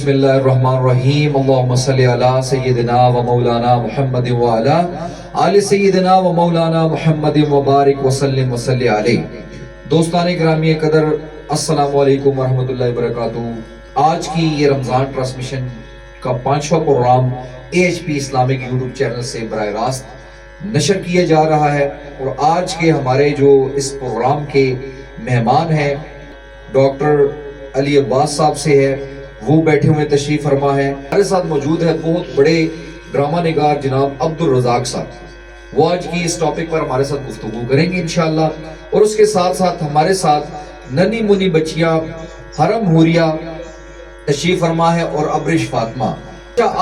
بسم اللہ الرحمن الرحیم اللہم صلی علی سیدنا و مولانا محمد و علی آل سیدنا و مولانا محمد مبارک وسلم وصلی علیہ۔ دوستان گرامی قدر، السلام علیکم ورحمۃ اللہ وبرکاتہ۔ آج کی یہ رمضان ٹرانسمیشن کا 5واں program AHP Islamic YouTube channel سے براہ راست نشر کیا جا رہا ہے، اور آج کے ہمارے جو اس پروگرام کے مہمان ہیں ڈاکٹر علی عباس صاحب سے ہے، وہ بیٹھے ہوئے تشریف فرما ہے۔ ہمارے ساتھ موجود ہے بہت بڑے ڈرامہ نگار جناب عبدالرزاق صاحب، وہ آج کی اس ٹاپک پر ہمارے ساتھ گفتگو کریں گے انشاءاللہ، اور اس کے ساتھ ساتھ ہمارے ساتھ ننی منی بچیاں حرم حوریہ تشریف فرما ہے اور ابرش فاطمہ۔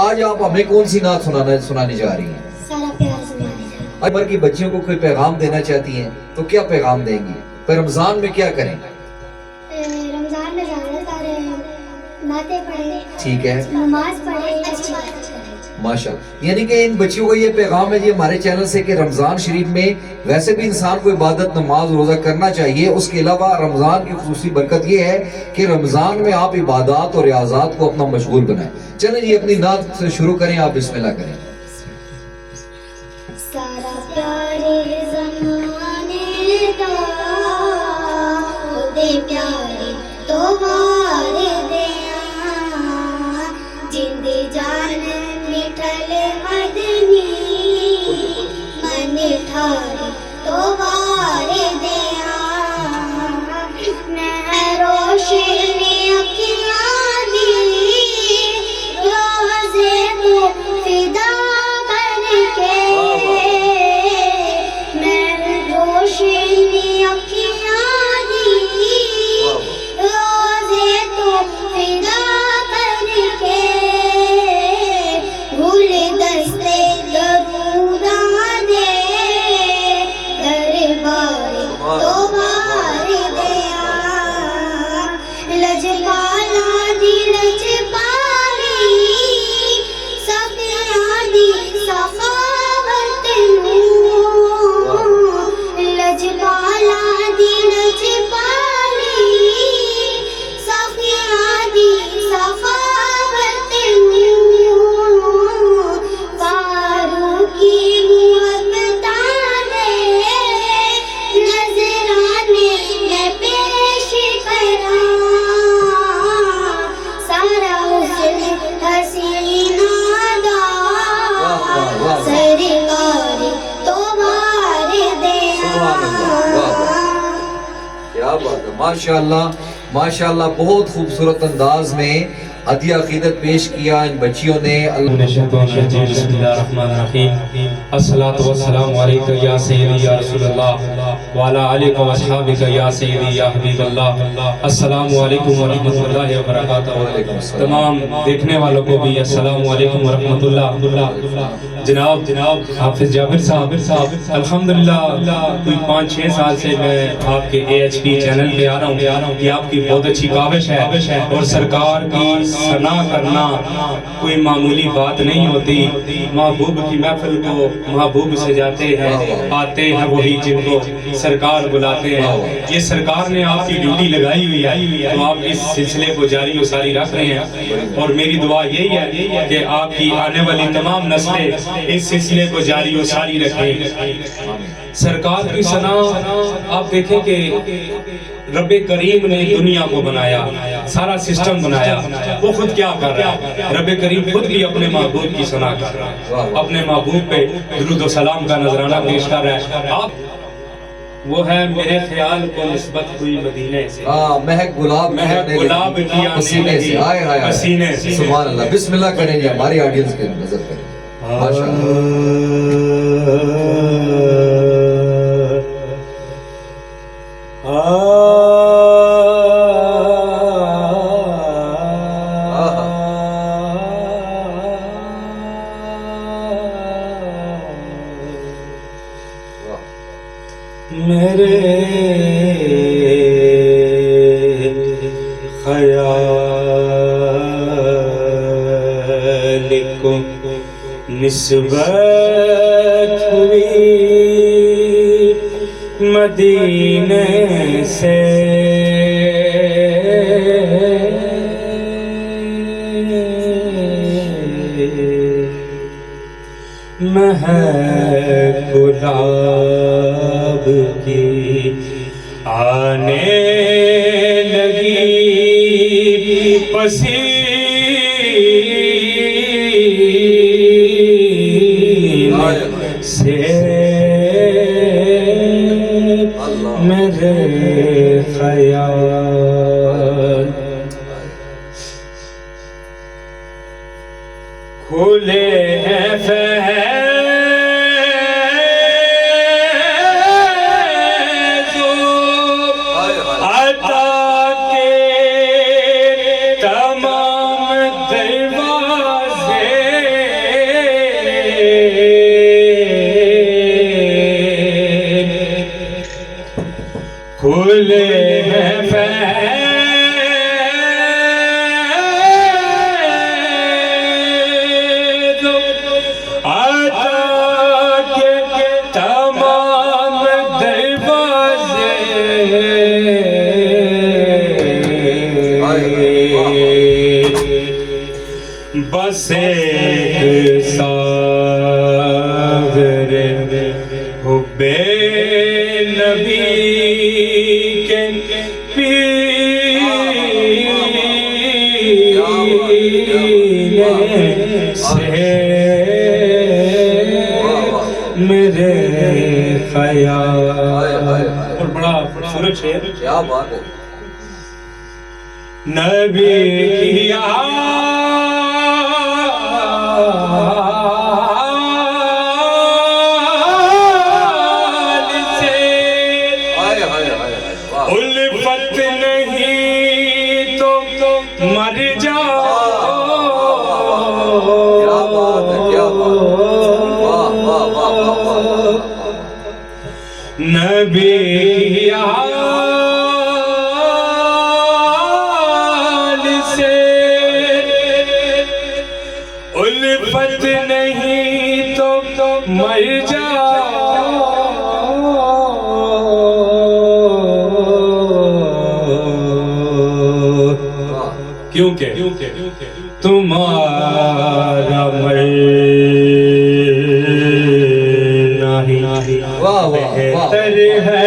آج آپ ہمیں کون سی نعت سنانے جا رہی ہیں؟ سارا پیار سنانے جا رہی ہیں۔ عمر کی بچیوں کو کوئی پیغام دینا چاہتی ہیں تو کیا پیغام دیں گی؟ پھر رمضان میں کیا کریں؟ رمضان میں زیادہ تر نعتیں پڑھیں، ٹھیک ہے، نماز پڑھیں، اچھی بات کریں۔ ماشاءاللہ، یعنی کہ ان بچیوں کو یہ پیغام ہے جی ہمارے چینل سے کہ رمضان شریف میں ویسے بھی انسان کو عبادت نماز روزہ کرنا چاہیے، اس کے علاوہ رمضان کی خصوصی برکت یہ ہے کہ رمضان میں آپ عبادات اور ریاضات کو اپنا مشغول بنائیں۔ چلیں جی اپنی نعت سے شروع کریں، آپ بسم اللہ کریں۔ سارا پیارے زمانے دا خودے پیارے تو وارے جان مٹھل مدنی من ٹھارے تو وارے دیا میں روشنی اکھیاں دی روزے تو فدا کر کے میں روشنی اکھیاں دی روزے تو فدا ماشاءاللہ ماشاءاللہ، بہت خوبصورت انداز میں عطیہ عقیدت پیش کیا ان بچیوں نے۔ بسم اللہ الرحمن الرحیم، الصلاۃ والسلام علیکہ یا سیدی یا رسول اللہ وعلی آلہ و اصحابہ یا سیدی یا حبیب اللہ۔ السلام علیکم ورحمۃ اللہ وبرکاتہ۔ تمام دیکھنے والوں کو بھی السلام علیکم ورحمۃ اللہ۔ جناب حافظ جابر صاحب، الحمدللہ کوئی 5-6 سال سے میں آپ کے AHP چینل پہ آ رہا ہوں، یہ آپ کی بہت اچھی کاوش ہے، اور سرکار کی ثنا کرنا کوئی معمولی بات نہیں ہوتی۔ محبوب کی محفل کو محبوب سے جاتے ہیں، آتے ہیں وہی جن کو سرکار بلاتے ہیں۔ یہ سرکار نے آپ کی ڈیوٹی لگائی ہوئی ہے، تو آپ اس سلسلے کو جاری و ساری رکھ رہے ہیں، اور میری دعا یہی ہے کہ آپ کی آنے والی تمام نسلیں اس سلسلے کو جاری و ساری رکھیں۔ سرکار کی ثنا آپ دیکھیں کہ رب کریم نے دنیا کو بنایا، سارا سسٹم بنایا، وہ خود کیا کر رہا ہے؟ رب کریم خود بھی اپنے محبوب کی ثنا کر رہا ہے، اپنے محبوب پہ درود و سلام کا نذرانہ پیش کر رہا ہے۔ آپ وہ ہے میرے خیال کو نسبت ہوئی مدینے سے، مہک گلاب کی پسینے سے، پسینے سے۔ سبحان اللہ، بسم اللہ کریں جی، ہماری آڈینس کے نظر کریں۔ میرے خیال کو نسبت ہوئی مدینے سے، مہک گلاب کی آنے لگی پسینے سے میرے خیال کھلے ہیں فیض عطا کے تمام دروازے کھلے ہیں بس ایک ساغر حب نبی کے پینے سے میرے خیال اور بڑا خوبصورت شعر کیا بات ہے نبی کی الفت نہیں تو مر جاؤ نبی آل سے الفت نہیں تو مر جاؤ کیونکہ تمہارا مرنا ہی بہتر ہے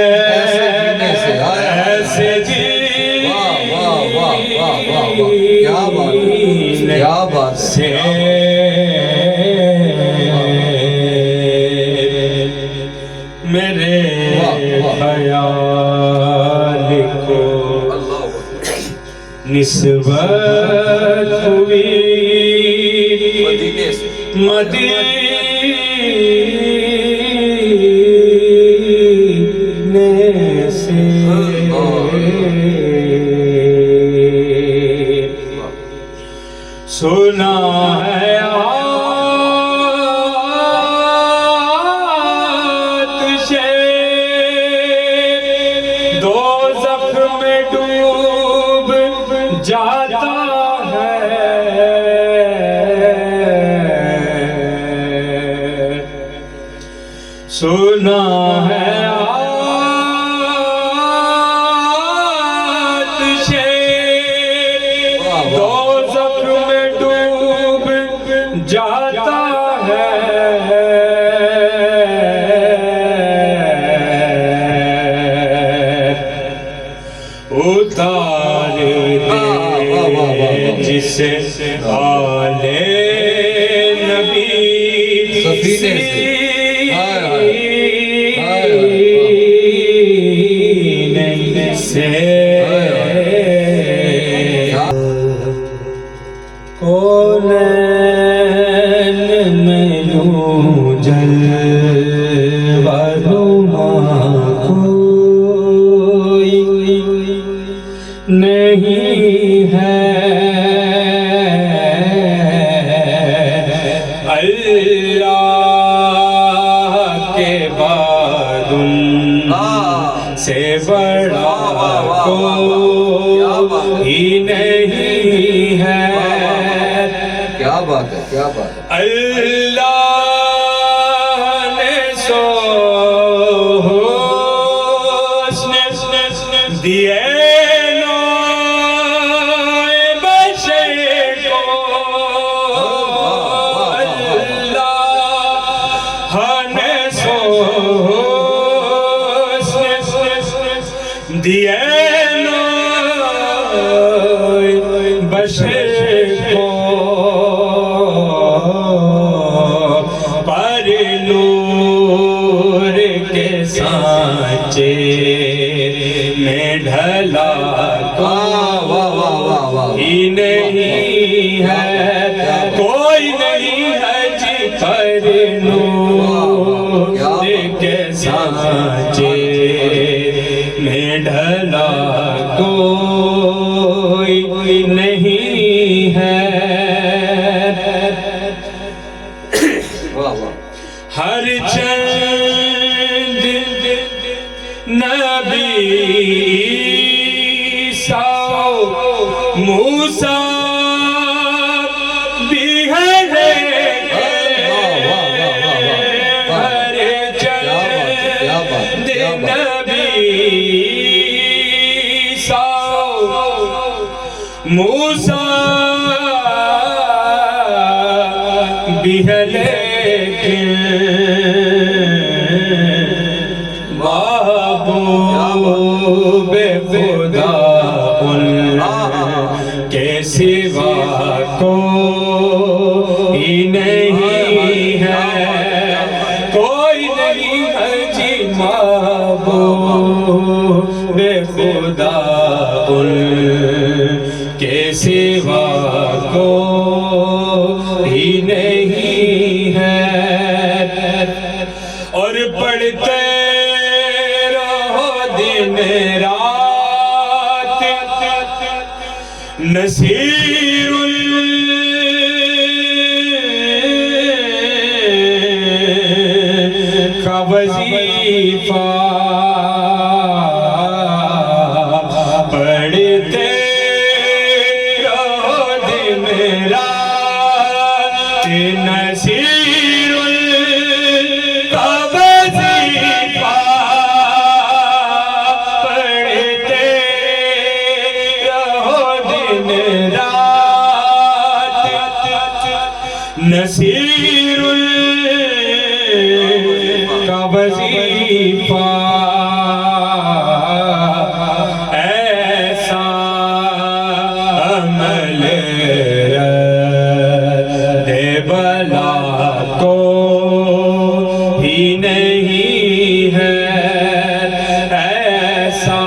ایسے جینے سے میرے خیال کو نسبت ہوئی مدینے سے سنا ہے آتش دوزخ میں ڈوب جاتا ہے سنا ہے آتش دوزخ میں ڈوب جاتا ہے اتار دے جسے آلے نبی سفینے سے کونین میں یوں جلوہ نما کوئی نہیں ہے اللہ کے بعد ان سے بڑا کوئی نہیں ہے کیا بات ہے کیا بات ہے اللہ نے سو حسن دیے ہے کوئی نہیں ہے جی پر نور کے سانچے میں ڈھلا کوئی نہیں ہے ہر چند نبی عیسیٰ موسیٰ بھی ہے ہر چند نبی عیسیٰ موسیٰ بھی ہے لیکن محبوب خدا ان کے سوا کوئی نہیں ہے کوئی نہیں ہے جی محبوب خدا ان کے سوا کوئی نہیں ہے اور پڑھتے رہو دن رات نصیر کا وظیفہ پڑھتے رہو دن رات نصیر کا وظیفہ پڑھتے رہو دن رات نصیر کا وظیفہ ایسا عمل رد بلا کو ہی نہیں ہے ایسا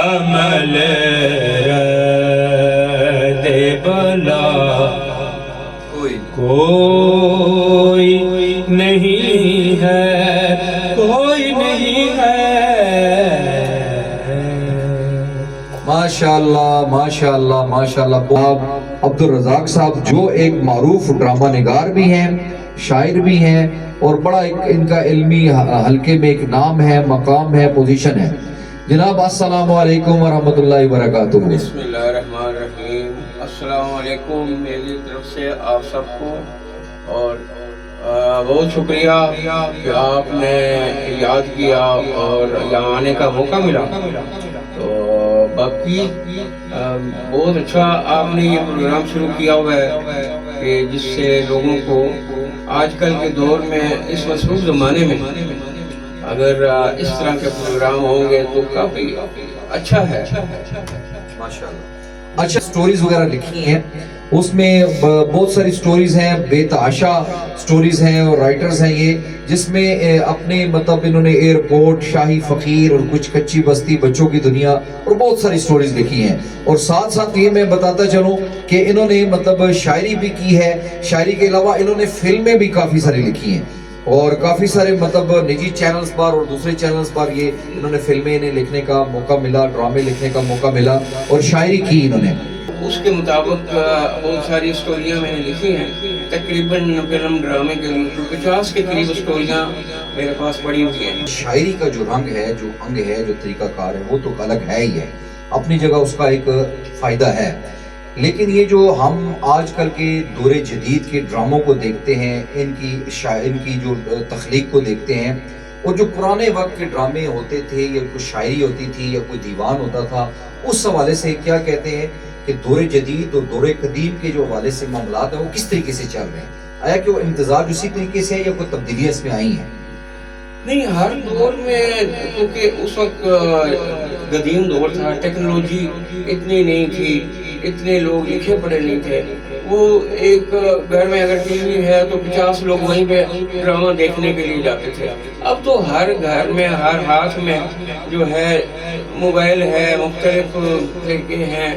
عمل رد بلا کوئی نہیں ہے کوئی نہیں ہے ماشاءاللہ ماشاءاللہ ماشاءاللہ عبد الرزاق صاحب جو ایک معروف ڈرامہ نگار بھی ہیں شاعر بھی ہیں اور بڑا ایک ان کا علمی حلقے میں ایک نام ہے مقام ہے پوزیشن ہے جناب السلام علیکم ورحمۃ اللہ وبرکاتہ بسم اللہ الرحمن الرحیم السلام علیکم میری طرف سے آپ سب کو اور بہت شکریہ کہ آپ نے یاد کیا اور یہاں آنے کا موقع ملا تو باقی بہت اچھا آپ نے یہ پروگرام شروع کیا ہوا ہے کہ جس سے لوگوں کو آج کل کے دور میں اس مصروف زمانے میں اگر اس طرح کے پروگرام ہوں گے تو کافی اچھا ہے ماشاءاللہ اچھا سٹوریز وغیرہ لکھی ہیں اس میں بہت ساری سٹوریز ہیں بے تحاشا سٹوریز ہیں اور رائٹرز ہیں یہ جس میں اپنے مطلب انہوں نے ایئرپورٹ شاہی فقیر اور کچھ کچی بستی بچوں کی دنیا اور بہت ساری سٹوریز لکھی ہیں اور ساتھ ساتھ یہ میں بتاتا چلوں کہ انہوں نے مطلب شاعری بھی کی ہے شاعری کے علاوہ انہوں نے فلمیں بھی کافی ساری لکھی ہیں اور کافی سارے مطلب نجی چینلز پر اور دوسرے چینلز پر یہ انہوں نے فلمیں انہیں لکھنے کا موقع ملا ڈرامے لکھنے کا موقع ملا اور شاعری کی انہوں نے اس کے مطابق بہت ساری سٹوریاں میں نے لکھی ہیں تقریباً فلم ڈرامے کے 50 کے قریب سٹوریاں میرے پاس پڑی ہوئی ہیں شاعری کا جو رنگ ہے جو انگ ہے جو طریقہ کار ہے وہ تو الگ ہے ہی ہے اپنی جگہ اس کا ایک فائدہ ہے لیکن یہ جو ہم آج کل کے دور جدید کے ڈراموں کو دیکھتے ہیں ان کی جو تخلیق کو دیکھتے ہیں اور جو پرانے وقت کے ڈرامے ہوتے تھے یا کوئی شاعری ہوتی تھی یا کوئی دیوان ہوتا تھا اس حوالے سے کیا کہتے ہیں کہ دور جدید اور دور قدیم کے جو حوالے سے معاملات ہیں وہ کس طریقے سے چل رہے ہیں آیا کہ وہ امتزاج اسی طریقے سے ہے یا کوئی تبدیلیاں اس میں آئی ہیں نہیں ہر دور میں کیونکہ اس وقت قدیم دور تھا ٹیکنالوجی اتنی نہیں تھی اتنے لوگ لکھے پڑھے نہیں تھے وہ ایک گھر میں اگر ٹی وی ہے تو 50 لوگ وہیں پہ ڈرامہ دیکھنے کے لیے جاتے تھے اب تو ہر گھر میں ہر ہاتھ میں جو ہے موبائل ہے مختلف طریقے ہیں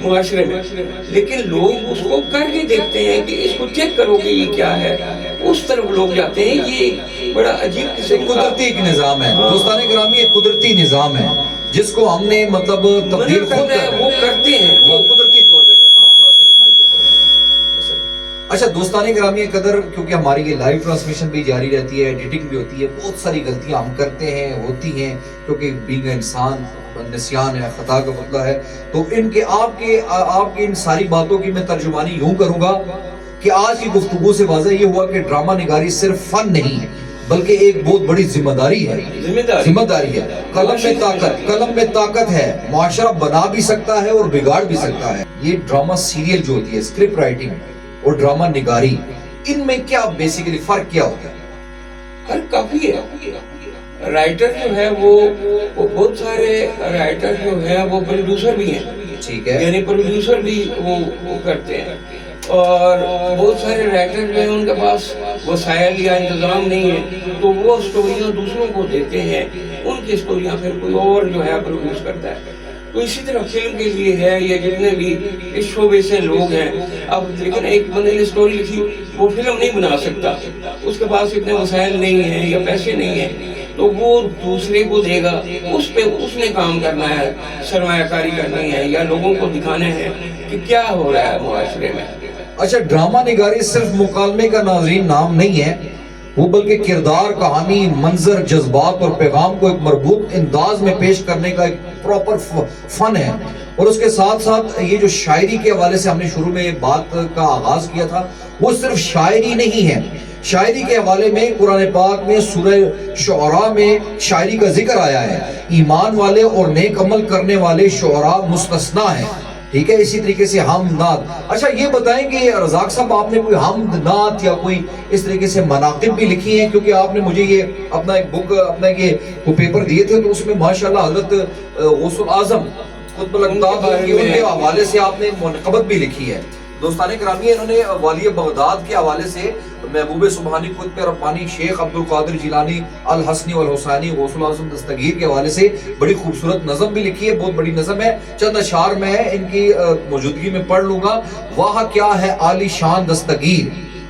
معاشرے میں، لیکن لوگ اس کو کر کے دیکھتے ہیں کہ اس کو چیک کرو کہ یہ کیا ہے، اس طرف لوگ جاتے ہیں. یہ بڑا عجیب قسم کا قدرتی ایک نظام ہے دوستان گرامی، ایک قدرتی نظام ہے جس کو ہم نے مطلب تبدیل خود وہ کرتے ہیں، وہ قدرتی طور پہ کرتے ہیں. تھوڑا سا یہ مائک پر. اچھا دوستان گرامی قدر، کیونکہ ہماری یہ لائیو ٹرانسمیشن بھی جاری رہتی ہے، ایڈیٹنگ بھی ہوتی ہے، بہت ساری غلطیاں ہم کرتے ہیں، ہوتی ہیں، کیونکہ بینگ انسان نسیان ہے، خطا کا مسئلہ ہے. تو ان کے آپ کے ان ساری باتوں کی میں ترجمانی یوں کروں گا کہ آج کی گفتگو سے واضح یہ ہوا کہ ڈرامہ نگاری صرف فن نہیں ہے بلکہ ایک بہت بڑی ذمہ داری ہے. ذمہ داری ہے. قلم میں طاقت ہے. معاشرہ بنا بھی سکتا ہے اور بگاڑ بھی سکتا ہے. یہ ڈرامہ سیریل جو ہوتی ہے، اسکرپٹ رائٹنگ اور ڈرامہ نگاری، ان میں کیا بیسیکلی فرق کیا ہوتا ہے؟ فرق کافی ہے. رائٹر جو ہے وہ بہت سارے رائٹر جو ہے وہ پروڈیوسر بھی ہیں، ٹھیک ہے، یعنی پروڈیوسر بھی وہ کرتے ہیں. اور بہت سارے رائٹر جو ہیں ان کے پاس وسائل یا انتظام نہیں ہے، تو وہ سٹوریاں دوسروں کو دیتے ہیں، ان کی سٹوریاں پھر کوئی اور جو ہے پروڈیوس کرتا ہے. تو اسی طرح فلم کے لیے ہے، یا جتنے بھی اس شعبے سے لوگ ہیں. اب لیکن ایک بندے نے سٹوری لکھی، وہ فلم نہیں بنا سکتا، اس کے پاس اتنے وسائل نہیں ہیں یا پیسے نہیں ہیں، تو وہ دوسرے کو دے گا، اس پہ اس نے کام کرنا ہے، سرمایہ کاری کرنی ہے، یا لوگوں کو دکھانا ہے کہ کیا ہو رہا ہے معاشرے میں. اچھا ڈرامہ نگاری صرف مکالمے کا ناظرین نام نہیں ہے، وہ بلکہ کردار، کہانی، منظر، جذبات اور پیغام کو ایک مربوط انداز میں پیش کرنے کا ایک پراپر فن ہے. اور اس کے ساتھ ساتھ یہ جو شاعری کے حوالے سے ہم نے شروع میں بات کا آغاز کیا تھا، وہ صرف شاعری نہیں ہے. شاعری کے حوالے میں قرآن پاک میں سورہ شعراء میں شاعری کا ذکر آیا ہے. ایمان والے اور نیک عمل کرنے والے شعراء مستثنا ہیں. ٹھیک ہے، اسی طریقے سے حمد نعت. اچھا یہ بتائیں کہ رزاق صاحب آپ نے کوئی حمد نعت یا کوئی اس طریقے سے مناقب بھی لکھی ہیں؟ کیونکہ آپ نے مجھے یہ اپنا ایک بک، اپنا یہ پیپر دیے تھے، تو اس میں ماشاءاللہ حضرت غوث الاعظم قطب الاقطاب کے حوالے سے آپ نے منقبت بھی لکھی ہے. دوستان گرامی، انہوں نے والی بغداد کے حوالے سے محبوب سبحانی قطب ربانی شیخ عبد القادر جیلانی الحسنی والحسینی غوث الاعظم دستگیر کے حوالے سے بڑی خوبصورت نظم بھی لکھی ہے، بہت بڑی نظم ہے. چند اشعار میں ان کی موجودگی میں پڑھ لوں گا. واہ کیا ہے عالی شان دستگیر،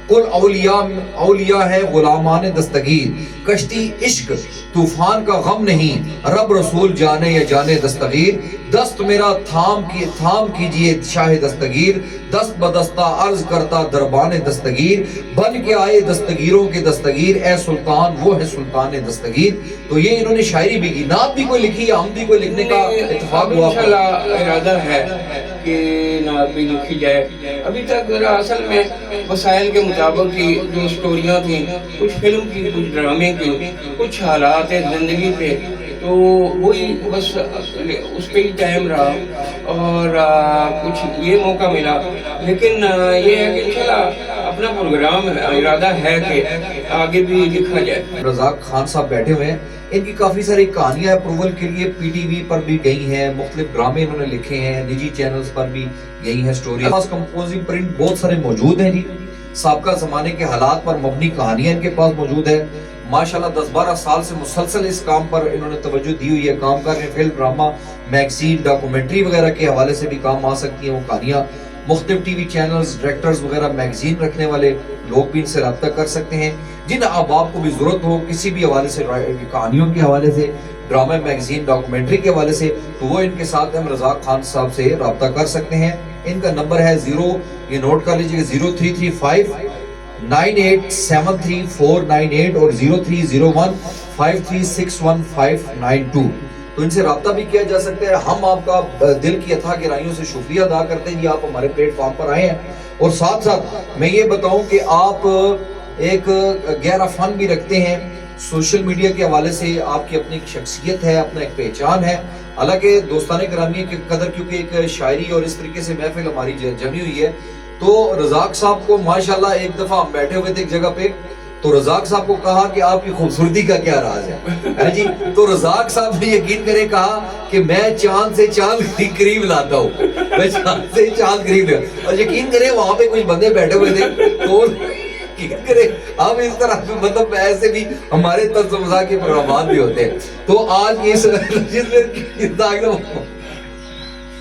کل اولیاء ہے غلامان دستگیر. کشتی عشق طوفان کا غم نہیں، رب رسول جانے یا جانے دستگیر. دست میرا تھام کیجئے شاہ دستگیر، دست بدستہ عرض کرتا دربان دستگیر. بن کے آئے دستگیروں کے دستگیر، اے سلطان وہ ہے سلطان دستگیر. تو یہ انہوں نے شاعری بھی کی. نعت بھی کوئی لکھی یا حمد بھی کوئی لکھنے کا اتفاق ہوا؟ انشاءاللہ ارادہ ہے کہ نعت بھی لکھی جائے. ابھی تک اصل میں وسائل کے مطابق کی جو سٹوریاں تھیں، کچھ فلم کی، کچھ ڈرامے کی، کچھ حالات زندگی پہ، تو وہی بس اس پہ ہی ٹائم رہا اور کچھ یہ موقع ملا. لیکن یہ ہے کہ انشاءاللہ اپنا پروگرام ارادہ ہے کہ آگے بھی لکھا جائے. رزاق خان صاحب بیٹھے ہوئے ہیں، ان کی کافی ساری کہانیاں اپروول کے لیے پی ٹی وی پر بھی گئی ہیں، مختلف ڈرامے انہوں نے لکھے ہیں، نجی چینلز پر بھی گئی ہیں سٹوری. پاس کمپوزنگ پرنٹ بہت سارے موجود ہیں جی. سابقہ زمانے کے حالات پر مبنی کہانیاں ان کے پاس موجود ہے. ماشاءاللہ 10-12 سال سے مسلسل اس کام پر انہوں نے توجہ دی ہوئی ہے. کام کر رہے ہیں، فلم، ڈرامہ، میگزین، ڈاکومنٹری وغیرہ کے حوالے سے بھی کام آ سکتی ہیں وہ کہانیاں. مختلف ٹی وی چینلز، ڈائریکٹرز وغیرہ، میگزین رکھنے والے لوگ بھی ان سے رابطہ کر سکتے ہیں. جن احباب کو بھی ضرورت ہو کسی بھی حوالے سے، کہانیوں کے حوالے سے، ڈرامہ، میگزین، ڈاکومنٹری کے حوالے سے، تو وہ ان کے ساتھ ہم رزاق خان صاحب سے رابطہ کر سکتے ہیں. ان کا نمبر ہے 0، یہ نوٹ کر لیجئے، 0335 9873 اور 03015361 تو ان سے رابطہ بھی کیا جا سکتا ہے. ہم آپ کا دل کی اتھا گہرائیوں سے شکریہ ادا کرتے ہیں جی، آپ ہمارے پلیٹ فارم پر آئے ہیں. اور ساتھ ساتھ میں یہ بتاؤں کہ آپ ایک گہرا فن بھی رکھتے ہیں. سوشل میڈیا کے حوالے سے آپ کی اپنی ایک شخصیت ہے، اپنا ایک پہچان ہے. حالانکہ دوستان گرامی کی قدر، کیونکہ ایک شاعری اور اس طریقے سے محفل ہماری جمی ہوئی ہے، تو رزاق صاحب کو ماشاءاللہ ایک دفعہ ہم بیٹھے ہوئے تھے ایک جگہ پہ، تو رزاق صاحب کو کہا کہ آپ کی خوبصورتی کا کیا راز ہے جی. تو رزاق صاحب نے یقین کرے کہا کہ میں چاند سے چاند قریب لاتا ہوں، میں چاند سے چاند قریب لاتا ہوں. اور یقین کرے وہاں پہ کچھ بندے بیٹھے ہوئے تھے، تو یقین کرے ہم اس طرح مطلب ایسے بھی ہمارے طرز مزاح کے پروگرامات بھی ہوتے ہیں. تو آج اس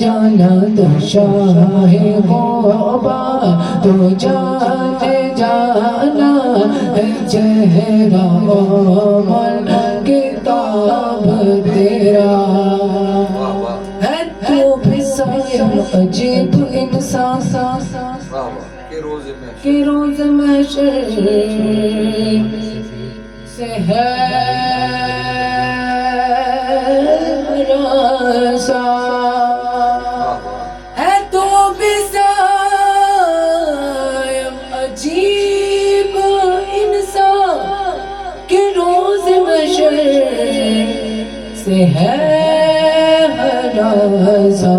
جانا تو شاہ غوبا تو جانے جانا ہے چہرہ عمر کتاب تیرا ہے تو بھی سایہ عجیب انسان کہ روز محشر سے ہے رسا ہے تو بھی سایہ عجیب انسان کہ روز محشر سے ہے رسا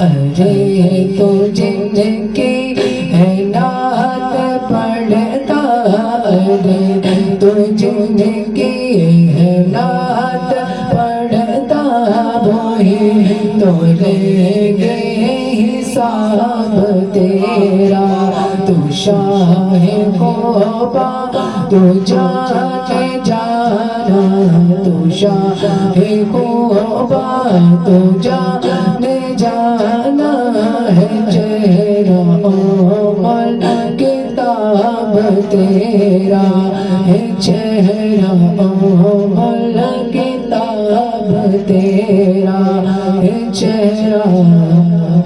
ارے تو جن کی ہے نعت پڑھتا ارے تو جن کی ہے نعت پڑھتا وہی تو لے گے حساب تیرا تو شاہ غوبا تو جانے جانا تو شاہ غوبا تو جانے جانا ہے چہرہ عمر کتاب تیرا ہے چہرہ عمر کتاب تیرا ہے چہرہ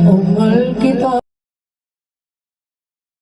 عمر